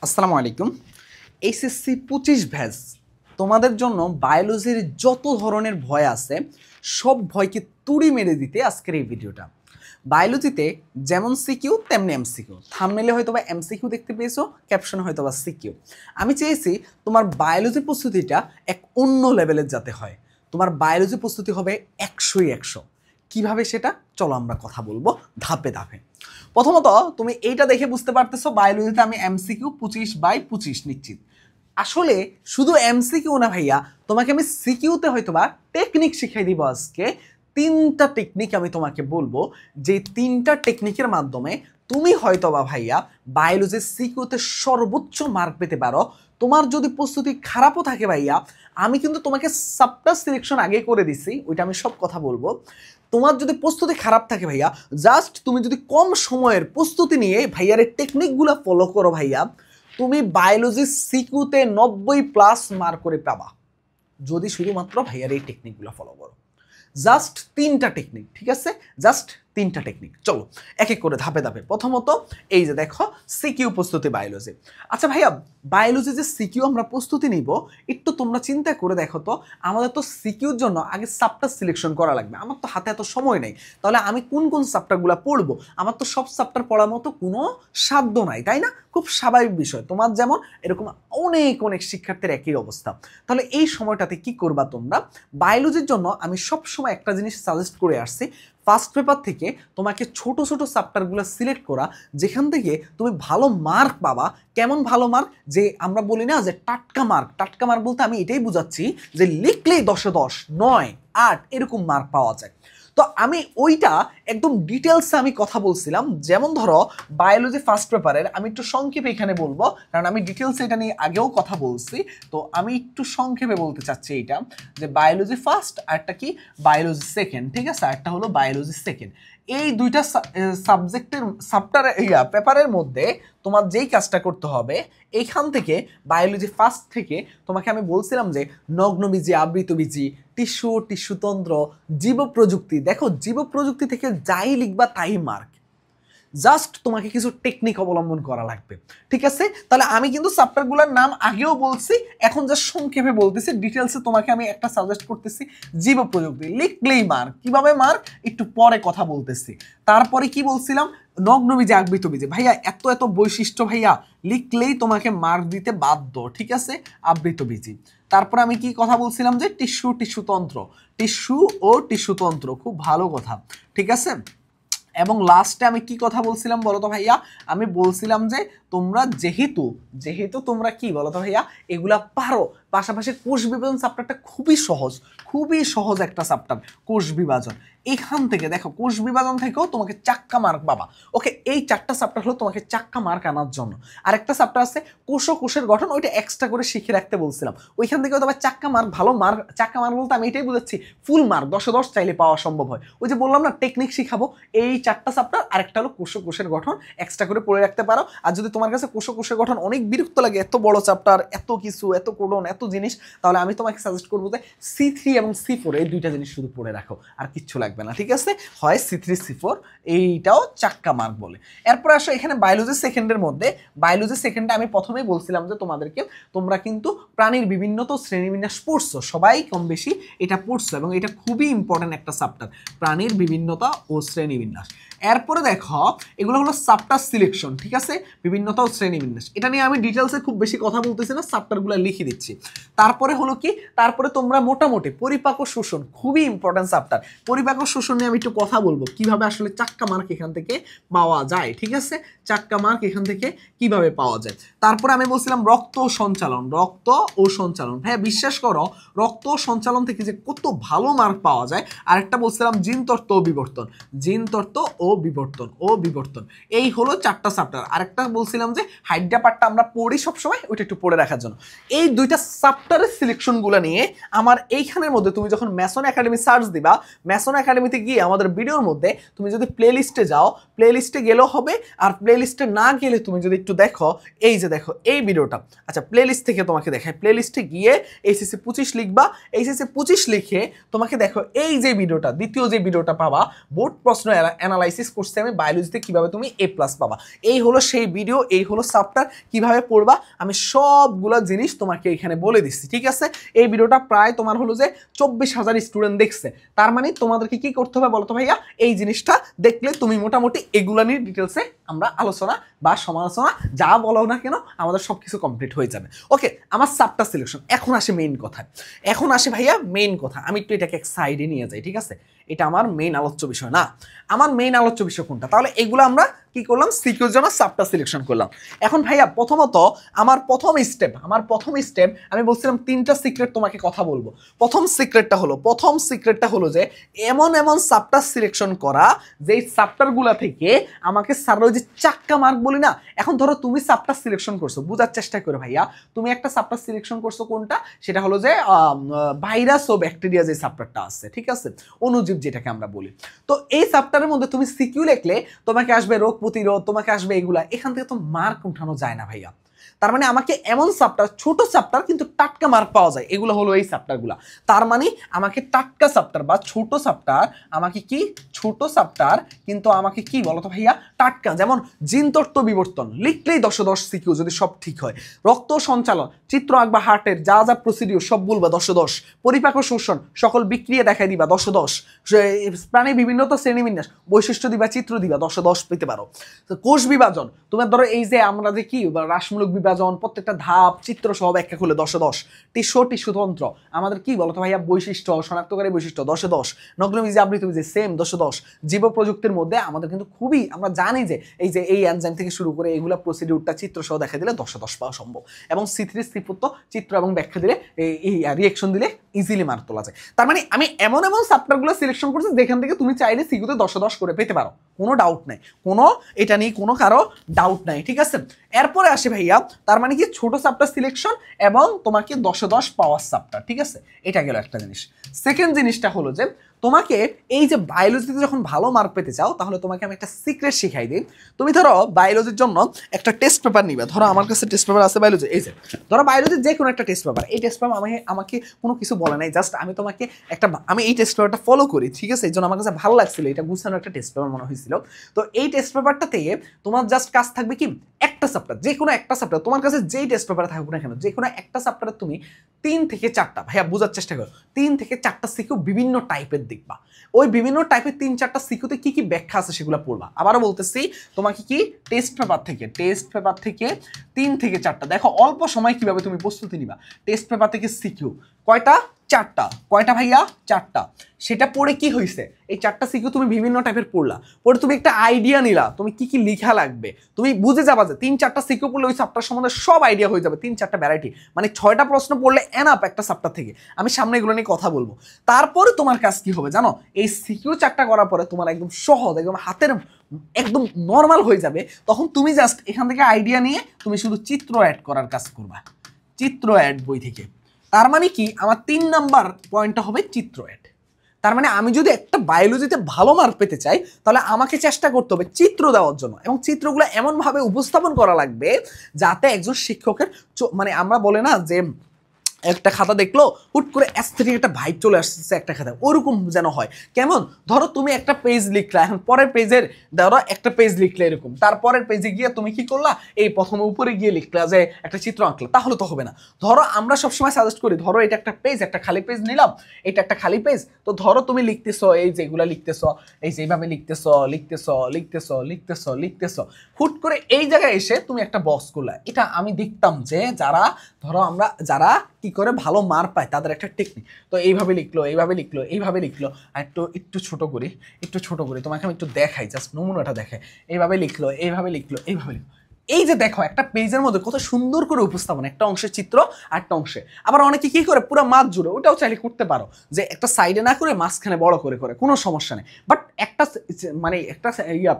আসসালামু আলাইকুম। HSC 25 batch তোমাদের জন্য বায়োলজির যত ধরনের ভয় আছে সব ভয়কে তুড়ি মেরে দিতে আজকের এই ভিডিওটা। বায়োলজিতে যেমন সিকিউ তেমনি এমসিকিউ, থাম্বনেলে হয়তো বা এমসিকিউ দেখতে পেয়েছো, ক্যাপশনে হয়তো বা সিকিউ। আমি চেয়েছি তোমার বায়োলজি প্রস্তুতিটা এক অন্য লেভেলের যাতে হয়, তোমার বায়োলজি প্রস্তুতি হবে 100ই 100। কিভাবে সেটা চলো আমরা কথা বলবো ধাপে ধাপে। প্রথমত তুমি এইটা দেখে বুঝতে পারতেছো বায়োলজিতে আমি এমসিকিউ 25/25 নিশ্চিত। আসলে শুধু এমসিকিউ না ভাইয়া, তোমাকে আমি সিকিউতে হয়তোবা টেকনিক শিখাই দিব আজকে। 3টা টেকনিক আমি তোমাকে বলবো, যে 3টা টেকনিকের মাধ্যমে তুমি হয়তোবা ভাইয়া বায়োলজির সিকিউতে সর্বোচ্চ মার্ক পেতে পারো। তোমার যদি প্রস্তুতি খারাপও থাকে ভাইয়া, আমি কিন্তু তোমাকে চ্যাপ্টার সিলেকশন আগে করে দিছি, ওইটা আমি সব কথা বলবো। তোমার যদি প্রস্তুতি খারাপ থাকে ভাইয়া, জাস্ট তুমি যদি কম সময়ের প্রস্তুতি নিয়ে ভাইয়ার এই টেকনিকগুলো ফলো করো ভাইয়া, তুমি বায়োলজি সিকিউতে 90+ মার্ক করে পাবা, যদি শুধুমাত্র ভাইয়ার এই টেকনিকগুলো ফলো করো। জাস্ট 3টা টেকনিক, ঠিক আছে? জাস্ট 3টা টেকনিক। চলো এক এক করে ধাপে ধাপে। প্রথমত এই যে দেখো সিকিউ প্রস্তুতি বায়োলজি। আচ্ছা ভাইয়া, বায়োলজি যে সিকিউ আমরা প্রস্তুতি নিব, একটু তোমরা চিন্তা করে দেখো তো, আমাদের তো সিকিউর জন্য আগে চ্যাপ্টার সিলেকশন করা লাগবে। আমার তো হাতে এত সময় নেই, তাহলে আমি কোন কোন চ্যাপ্টারগুলো পড়বো? আমার তো সব চ্যাপ্টার পড়ার মতো কোনো সাধ্য নাই, তাই না? খুব স্বাভাবিক বিষয়, তোমার যেমন এরকম অনেক অনেক শিক্ষার্থীর একই অবস্থা। তাহলে এই সময়টাতে কি করবা তোমরা? বায়োলজির জন্য আমি সবসময় একটা জিনিস সাজেস্ট করে আসছি, ফার্স্ট পেপার থেকে তোমাকে ছোট ছোট চ্যাপ্টারগুলো সিলেক্ট করা, যেখান থেকে তুমি ভালো মার্ক পাবা। কেমন ভালো মার্ক? যে আমরা বলি না যে টাটকা মার্ক। টাটকা মার্ক বলতে আমি এটাই বুঝাচ্ছি যে লিখলেই 10-এ 10, 9, 8 এরকম মার্ক পাওয়া যায়। তো আমি ওইটা একদম ডিটেলসে আমি কথা বলছিলাম। যেমন ধরো বায়োলজি ফার্স্ট পেপারের, আমি একটু সংক্ষেপে এখানে বলবো, কারণ আমি ডিটেলসে এটা নিয়ে আগেও কথা বলছি। তো আমি একটু সংক্ষেপে বলতে চাচ্ছি এইটা, যে বায়োলজি ফার্স্ট আরটা কি বায়োলজি সেকেন্ড, ঠিক আছে? আরটা হলো বায়োলজি সেকেন্ড। এই দুইটা সাবজেক্টের পেপারের মধ্যে তোমার যেই কাজটা করতে হবে, এইখান থেকে বায়োলজি ফার্স্ট থেকে তোমাকে আমি বলছিলাম যে নগ্নবীজি, আবৃতবীজি, টিস্যুতন্ত্র, জীব প্রযুক্তি। দেখো জীব প্রযুক্তি থেকে যাই লিখবা তাই মার্ক। জাস্ট তোমাকে কিছু টেকনিক অবলম্বন করা লাগবে, ঠিক আছে? তাহলে আমি কিন্তু চ্যাপ্টারগুলোর নাম আগেও বলছি, এখন জাস্ট সংক্ষেপে বলতেছি। ডিটেলসে তোমাকে আমি একটা সাজেস্ট করতেছি, জীব প্রযুক্তি লিখলেই মার্ক। কিভাবে মার্ক একটু পরে কথা বলতেছি। তারপরে কি বলছিলাম? নগ্নবীজি, আবৃতবীজি। ভাইয়া এত এত বৈশিষ্ট্য ভাইয়া লিখলেই তোমাকে মার্ক দিতে বাধ্য, ঠিক আছে? আবৃতবীজি। তারপর আমি কি কথা বলছিলাম? যে টিস্যুতন্ত্র, টিস্যু ও টিস্যুতন্ত্র, খুব ভালো কথা, ঠিক আছে? এবং লাস্টে আমি কি কথা বলছিলাম বলতো ভাইয়া? আমি বলছিলাম যে তোমরা যেহেতু যেহেতু তোমরা কি বলতো ভাইয়া এগুলা পারো, পাশাপাশি কোষ বিভাজন চ্যাপ্টারটা খুবই সহজ একটা চ্যাপ্টার, কোষ বিভাজন। এখান থেকে দেখো কোষ বিভাজন থেকেও তোমাকে চাক্কা মার্ক পাবা। ওকে, এই 4টা চ্যাপ্টার হলো তোমাকে চাক্কা মার্ক আনার জন্য। আরেকটা চ্যাপ্টার আছে কোষের গঠন, ওইটা এক্সট্রা করে শিখে রাখতে বলছিলাম। ওইখান থেকে তবে চাক্কা মার্ক, ভালো মার্ক। চাক্কা মার্ক বলতে আমি এটাই বুঝাচ্ছি, ফুল মার্ক 10-এ 10 চাইলে পাওয়া সম্ভব হয়। ওই যে বললাম না টেকনিক শিখাবো, এই 4টা চ্যাপ্টার। আরেকটা হলো কোষের গঠন, এক্সট্রা করে পড়ে রাখতে পারো। আর যদি তোমার কাছে কোষের গঠন অনেক বিরক্ত লাগে, এত বড় চ্যাপ্টার, এত কিছু, এত কোডন, এত জিনিস, তাহলে আমি তোমাকে সাজেস্ট করবো যে C3 এবং C4 এই দুইটা জিনিস শুধু পড়ে রাখো, আর কিচ্ছু লাগবে না, ঠিক আছে? হয় C3 C4, এইটাও চাক্কা মার্ক বলে। এরপর আসো এখানে বায়োলজি সেকেন্ডের মধ্যে। বায়োলজি সেকেন্ডে আমি প্রথমেই বলছিলাম যে তোমাদেরকে, তোমরা কিন্তু প্রাণীর বিভিন্ন তো শ্রেণীবিন্যাস পড়ছো, সবাই কম বেশি এটা পড়ছো, এবং এটা খুবই ইম্পর্টেন্ট একটা চ্যাপ্টার, প্রাণীর বিভিন্নতা ও শ্রেণীবিন্যাস। এরপরে দেখো এগুলো হলো চ্যাপ্টার সিলেকশন, ঠিক আছে? বিভিন্নতা ও শ্রেণীবিন্যাস, এটা নিয়ে আমি ডিটেলসে খুব বেশি কথা বলতেছি না, চ্যাপ্টারগুলো লিখে দিচ্ছি। তারপরে হলো কি, তারপরে তোমরা মোটামুটি পরিপাক ও শোষণ, খুবই ইম্পর্টেন্ট চ্যাপ্টার। পরিপাক ও শোষণ নিয়ে আমি একটু কথা বলবো, কিভাবে আসলে চাক্কা মার্ক এখান থেকে পাওয়া যায়, ঠিক আছে? চাক্কা মার্ক এখান থেকে কিভাবে পাওয়া যায়। তারপরে আমি বলছিলাম রক্ত ও সঞ্চালন। ভাইয়া বিশ্বাস করো, রক্ত ও সঞ্চালন থেকে যে কত ভালো মার্ক পাওয়া যায়। আরেকটা বলছিলাম জিনতত্ত্ব ও বিবর্তন। এই হলো 4টা চ্যাপ্টার। আরেকটা বলছিলাম যে হাইড্রা পার্টটা আমরা পড়ি সবসময়, ওইটা একটু পড়ে রাখার জন্য। এই দুইটা চ্যাপ্টারের সিলেকশনগুলো নিয়ে আমার এইখানের মধ্যে তুমি যখন ম্যাসন একাডেমি সার্চ দিবা, ম্যাসন একাডেমিতে গিয়ে আমাদের ভিডিওর মধ্যে তুমি যদি প্লে লিস্টে যাও, প্লে লিস্টে গেলেও হবে। আর প্লে লিস্টে না গেলে তুমি যদি একটু দেখো, এই যে দেখো এই ভিডিওটা, আচ্ছা প্লে লিস্ট থেকে তোমাকে দেখায়। প্লে লিস্টে গিয়ে এইচএসসি 25 লিখবা, এইচএসসি 25 লিখে তোমাকে দেখো এই যে ভিডিওটা, দ্বিতীয় যে ভিডিওটা পাবা, বোর্ড প্রশ্ন অ্যানালাইসিস করছে আমি বায়োলজিতে কিভাবে তুমি A+ পাবা। এই হলো সেই ভিডিও, এই হলো চ্যাপ্টার, কিভাবে পড়বা আমি সবগুলো জিনিস তোমাকে এখানে বলে দিচ্ছি, ঠিক আছে। এই ভিডিওটা প্রায় তোমার হলো যে 24,000 স্টুডেন্ট দেখছে, তার মানে তোমাদেরকে কি করতে হবে বলতো ভাইয়া, এই জিনিসটা দেখলে তুমি মোটামুটি এগুলা নিয়ে ডিটেলসে আমরা আলোচনা বা সমালোচনা যা বলো না কেন আমাদের সবকিছু কমপ্লিট হয়ে যাবে। ওকে, আমার চ্যাপ্টার সিলেকশন। এখন আসে মেইন কথা, এখন আসে ভাইয়া মেইন কথা। আমি একটু এটাকে এক সাইডে নিয়ে যাই, ঠিক আছে। এটা আমার মেইন আলোচ্য বিষয় না। আমার মেইন আলোচ্য বিষয় কোনটা? তাহলে এগুলো আমরা কি করলাম, সিকিউর জন্য চ্যাপ্টার সিলেকশন করলাম। এখন ভাইয়া প্রথমত আমার প্রথম স্টেপ আমি বলছিলাম 3টা সিক্রেট তোমাকে কথা বলবো। প্রথম সিক্রেটটা হলো যে এমন চ্যাপ্টার সিলেকশন করা যেই চ্যাপ্টারগুলা থেকে আমাকে স্যার ওই যে চাক্কা মার্ক বলি না। এখন ধরো তুমি চ্যাপ্টার সিলেকশন করছো, বোঝার চেষ্টা করো ভাইয়া, তুমি একটা চ্যাপ্টার সিলেকশন করছো কোনটা, সেটা হলো যে ভাইরাস ও ব্যাকটেরিয়া যে চ্যাপ্টারটা আছে, ঠিক আছে, অণুজীব যেটাকে আমরা বলি। তো এই চ্যাপ্টারের মধ্যে তুমি সিকিউ লিখলে তোমাকে আসবে রোগ প্রতিরোধ, তোমাকে আসবে এগুলা, এখান থেকে তো মার্ক উঠানো যায় না ভাইয়া। তার মানে আমাকে এমন চ্যাপ্টার, ছোট চ্যাপ্টার কিন্তু টাটকা মার্ক পাওয়া যায়, এগুলো হলো এই চ্যাপ্টারগুলো। তার মানে আমাকে টাটকা চ্যাপ্টার বা ছোট চ্যাপ্টার, আমাকে কি ছোট চ্যাপ্টার কিন্তু আমাকে কি বলতো ভাইয়া, টাটকা। যেমন জিন তত্ত্ব বিবর্তন লিখলেই 10 সিকিউ যদি সব ঠিক হয়। রক্ত সঞ্চালন, চিত্র আঁকবা হার্টের যা যা প্রসিডিউর সব বলবা 10, পরিপাক ও শোষণ সকল বিক্রিয়া দেখাই দিবা 10, প্রাণীর বিভিন্নতা শ্রেণীবিন্যাস বৈশিষ্ট্য দিবা, চিত্র দিবা 10 পেতে পারো। কোষ বিভাজন, তোমার ধরো এই যে আমরা যে কি রাসমূলক বিভাজন, প্রত্যেকটা ধাপ চিত্র সহ ব্যাখ্যা করলে 10, টিস্যুতন্ত্র আমাদের কি বলতো ভাইয়া, বৈশিষ্ট্য শনাক্তকারী বৈশিষ্ট্য 10, নগ্নবীজি আবৃতবীজি সেম 10, জীব প্রযুক্তির মধ্যে আমাদের কিন্তু খুবই আমরা জানি যে এই এনজাইম থেকে শুরু করে এইগুলা প্রসিডিউরটা চিত্র সহ দেখা দিলে 10 পাওয়া সম্ভব। এবং C3 C4 চিত্র এবং ব্যাখ্যা দিলে এই রিঅ্যাকশন দিলে ইজিলি মার্ক তোলা যায়। তার মানে আমি এমন চ্যাপ্টারগুলো সিলেকশন করছি যেখান থেকে তুমি চাইলে সিকিউতে 10 করে পেতে পারো, কোনো ডাউট নাই, এটা নিয়ে কোনো কারো ডাউট নাই, ঠিক আছে। এরপরে আসে ভাইয়া, তার মানে কি ছোট চ্যাপ্টার সিলেকশন এবং তোমাকে 10 পাওয়ার চ্যাপ্টার, ঠিক আছে। এটা গেল একটা জিনিস। সেকেন্ড জিনিসটা হলো যে তোমাকে এই যে বায়োলজিতে যখন ভালো মার্ক পেতে চাও, তাহলে তোমাকে আমি একটা সিক্রেট শিখাই দিই। তুমি ধরো বায়োলজির জন্য একটা টেস্ট পেপার নিবে, ধরো আমার কাছে টেস্ট পেপার আছে বায়োলজি, এই যে ধরো বায়োলজির যে কোনো একটা টেস্ট পেপার, এই টেস্ট পেপার আমাকে কোনো কিছু বলে নাই, জাস্ট আমি তোমাকে আমি এই টেস্ট পেপারটা ফলো করি, ঠিক আছে, এই জন্য আমার কাছে ভালো লাগছিল, এটা গুছানো একটা টেস্ট পেপার মনে হয়েছিল। তো এই টেস্ট পেপারটা থেকে তোমার জাস্ট কাজ থাকবে কি, একটা চ্যাপ্টার, যে কোনো একটা চ্যাপ্টার তোমার কাছে যেই টেস্ট পেপারে থাকবে না কেন, যে কোনো একটা চ্যাপ্টারে তুমি 3 থেকে 4টা, ভাইয়া বোঝার চেষ্টা করো, 3 থেকে 4টা সিকিউ বিভিন্ন টাইপের দেখবা। ওই বিভিন্ন টাইপের 3-4টা সিকিউতে কি কি ব্যাখ্যা আছে সেগুলো পড়বা। আবারও বলতেছি, তোমাকে কি টেস্ট পেপার থেকে 3 থেকে 4টা, দেখো অল্প সময় কিভাবে তুমি প্রস্তুতি নিবা। টেস্ট পেপার থেকে সিকিউ কয়টা, 4টা। কয়টা ভাইয়া, 4টা। সেটা পড়ে কি হয়েছে, এই 4টা সিকিউ তুমি বিভিন্ন টাইপের পড়লা, পরে তুমি একটা আইডিয়া নিলা তুমি কি কি লেখা লাগবে, তুমি বুঝে যাবা যে 3-4টা সিকিউ পড়লে ওই চ্যাপ্টার সম্বন্ধে সব আইডিয়া হয়ে যাবে। 3-4টা ভ্যারাইটি, মানে 6টা প্রশ্ন পড়লে এনাফ একটা চ্যাপ্টার থেকে। আমি সামনে এগুলো নিয়ে কথা বলবো। তারপরে তোমার কাজ কি হবে জানো, এই সিকিউ 4টা করার পরে তোমার একদম সহজ, একদম হাতের একদম নর্মাল হয়ে যাবে। তখন তুমি জাস্ট এখান থেকে আইডিয়া নিয়ে তুমি শুধু চিত্র অ্যাড করার কাজ করবা, চিত্র অ্যাড বই থেকে। তার মানে কি, আমার 3 নাম্বার পয়েন্টটা হবে চিত্র অ্যাড। তার মানে আমি যদি একটা বায়োলজিতে ভালো মার্ক পেতে চাই, তাহলে আমাকে চেষ্টা করতে হবে চিত্র দেওয়ার জন্য, এবং চিত্রগুলো এমনভাবে উপস্থাপন করা লাগবে যাতে একজন শিক্ষকের মানে আমরা বলে না যে একটা খাতা দেখলো হুট করে অ্যাস্থেটিক একটা ভাইব চলে আসছে একটা খাতা, ওরকম যেন হয়। কেমন, ধরো তুমি একটা পেজ লিখলা, এখন পরের পেজের ধরো একটা পেজ লিখলে এরকম, তারপরের পেজে গিয়ে তুমি কি করলা, এই প্রথমে উপরে গিয়ে লিখলা যে একটা চিত্র আঁকলা, তাহলে তো হবে না। ধরো আমরা সবসময় সাজেস্ট করি, ধরো এটা একটা পেজ, একটা খালি পেজ নিলাম, এটা একটা খালি পেজ, তো ধরো তুমি লিখতেছো, এই যেগুলা লিখতেছো, এই যে এইভাবে লিখতেছো, হুট করে এই জায়গায় এসে তুমি একটা বক্স করলা। এটা আমি দেখতাম যে যারা কি করে ভালো মার্ক পায় তাদের একটা টেকনিক। তো এইভাবে লিখলো, আর একটু ছোট করি, তোমাকে আমি একটু দেখাই, জাস্ট নমুনাটা দেখাই। এইভাবে লিখলো। এই যে দেখো একটা পেজের মধ্যে কত সুন্দর করে উপস্থাপন, একটা অংশের চিত্র আর একটা অংশে। আবার অনেকে কি করে পুরো মাঝ জুড়ে, ওটাও চাইলে করতে পারো, যে একটা সাইডে না করে মাঝখানে বড় করে কোনো সমস্যা নেই। বাট একটা মানে একটা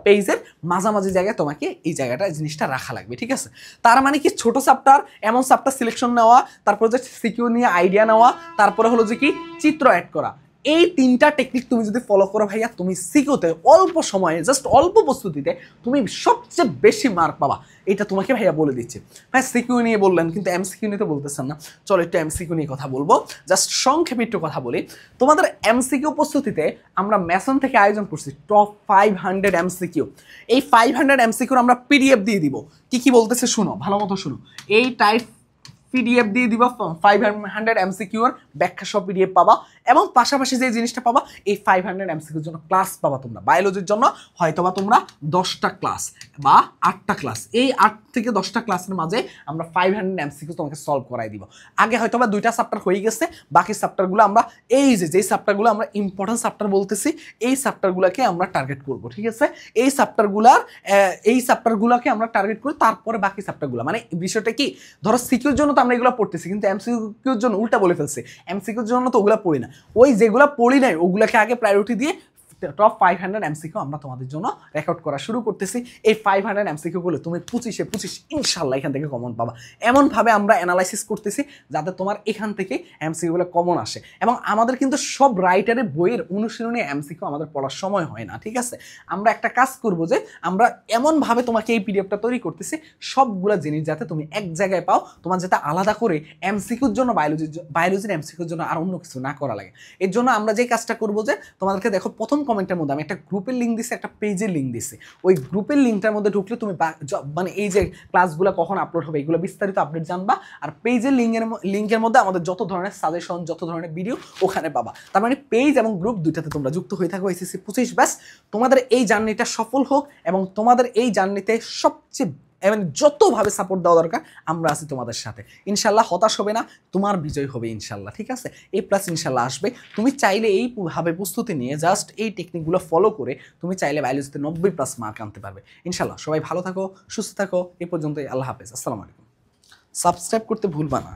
পেজের মাঝামাঝি জায়গায় তোমাকে এই জায়গাটা জিনিসটা রাখা লাগবে, ঠিক আছে। তার মানে কি, ছোট চ্যাপ্টার এমন চ্যাপ্টার সিলেকশন নেওয়া, তারপরে যে সিকিউ নিয়ে আইডিয়া নেওয়া, তারপরে হলো যে কি চিত্র অ্যাড করা, এই 3টা টেকনিক তুমি যদি ফলো করো ভাইয়া, তুমি সিকিউতে অল্প সময়ে জাস্ট অল্প প্রস্তুতিতে তুমি সবচেয়ে বেশি মার্ক পাবা। এটা তোমাকে ভাইয়া বলে দিচ্ছে। ভাই সিকিউ নিয়ে বললেন কিন্তু এমসিকিউ নিয়ে তো বলতেছেন না, চলো একটু এমসিকিউ নিয়ে কথা বলবো। জাস্ট সংক্ষেপে একটু কথা বলি। তোমাদের এমসিকিউ প্রস্তুতিতে আমরা ম্যাসন থেকে আয়োজন করছি টপ 500 এমসিকিউ। এই 500 এমসিকিউর আমরা পিডিএফ দিয়ে দিব। কি বলতেছে শুনো, ভালো মতো শুনো। এই টাইপ পিডিএফ দিয়ে দিবা 500 এমসিকিউর ব্যাখ্যা সহ পিডিএফ পাবা, এবং পাশাপাশি যে জিনিসটা পাবা, এই 500 এমসিকিউর জন্য ক্লাস পাবা তোমরা। বায়োলজির জন্য হয়তোবা তোমরা 10টা ক্লাস বা 8টা ক্লাস, এই 8 থেকে 10টা ক্লাসের মাঝে আমরা 500 এমসিকিউ তোমাকে সলভ করাই দিব। আগে হয়তোবা 2টা চ্যাপ্টার হয়ে গেছে, বাকি চ্যাপ্টারগুলো আমরা এই যেই চ্যাপ্টারগুলো আমরা ইম্পর্টেন্ট চ্যাপ্টার বলতেছি, এই চ্যাপ্টারগুলোকে আমরা টার্গেট করব, ঠিক আছে? এই চ্যাপ্টারগুলোকে আমরা টার্গেট করি, তারপরে বাকি চ্যাপ্টারগুলো। মানে বিষয়টা কি, ধরো সিকিউর জন্য তো আমরা এগুলো পড়তেছি, কিন্তু এমসিকিউর জন্য উল্টা বলে ফেলছে, এমসিকিউর জন্য তো ওগুলো পড়ি না, ওই যেগুলো পড়ি নাই ওগুলোকে আগে প্রায়োরিটি দিয়ে টপ 500 এমসিকিউ আমরা তোমাদের জন্য রেকর্ড করা শুরু করতেছি। এই 500 এমসিকিউ গুলো তুমি 25 ইনশাল্লাহ এখান থেকে কমন পাবা। এমনভাবে আমরা অ্যানালাইসিস করতেছি যাতে তোমার এখান থেকে এমসিকিউ গুলো কমন আসে। এবং আমাদের কিন্তু সব রাইটারের বইয়ের অনুশীলনে এমসিকিউ আমাদের পড়ার সময় হয় না, ঠিক আছে? আমরা একটা কাজ করব যে আমরা এমনভাবে তোমাকে এই পিডিএফটা তৈরি করতেছি, সবগুলো জিনিস যাতে তুমি এক জায়গায় পাও, তোমার যাতে আলাদা করে এমসিকিউর জন্য বায়োলজির এমসিকিউর জন্য আর অন্য কিছু না করা লাগে। এর জন্য আমরা যে কাজটা করবো যে তোমাদেরকে দেখো, প্রথম কমেন্টের মধ্যে আমি একটা গ্রুপের লিঙ্ক দিছি, একটা পেজের লিঙ্ক দিছি। ওই গ্রুপের লিঙ্কটার মধ্যে ঢুকলে তুমি মানে এই যে ক্লাসগুলো কখন আপলোড হবে এগুলো বিস্তারিত আপডেট জানবা। আর পেজের লিঙ্কের মধ্যে আমাদের যত ধরনের সাজেশন, যত ধরনের ভিডিও ওখানে পাবা। তার মানে পেজ এবং গ্রুপ দুইটাতে তোমরা যুক্ত হয়ে থাকো। এসএসসি 25 ব্যাচ তোমাদের এই জার্নিটা সফল হোক, এবং তোমাদের এই জার্নিতে সবচেয়ে যতভাবে সাপোর্ট দেওয়া দরকার আমরা আছি তোমাদের সাথে। ইনশাল্লাহ হতাশ হবে না, তোমার বিজয় হবে ইনশাল্লাহ, ঠিক আছে? এই প্লাস ইনশাল্লাহ আসবে। তুমি চাইলে এইভাবে প্রস্তুতি নিয়ে জাস্ট এই টেকনিকগুলো ফলো করে তুমি চাইলে বায়োলজিতে 90+ মার্ক আনতে পারবে ইনশাল্লাহ। সবাই ভালো থাকো, সুস্থ থাকো। এই পর্যন্তই, আল্লাহ হাফেজ, আসসালামু আলাইকুম। সাবস্ক্রাইব করতে ভুলবা না।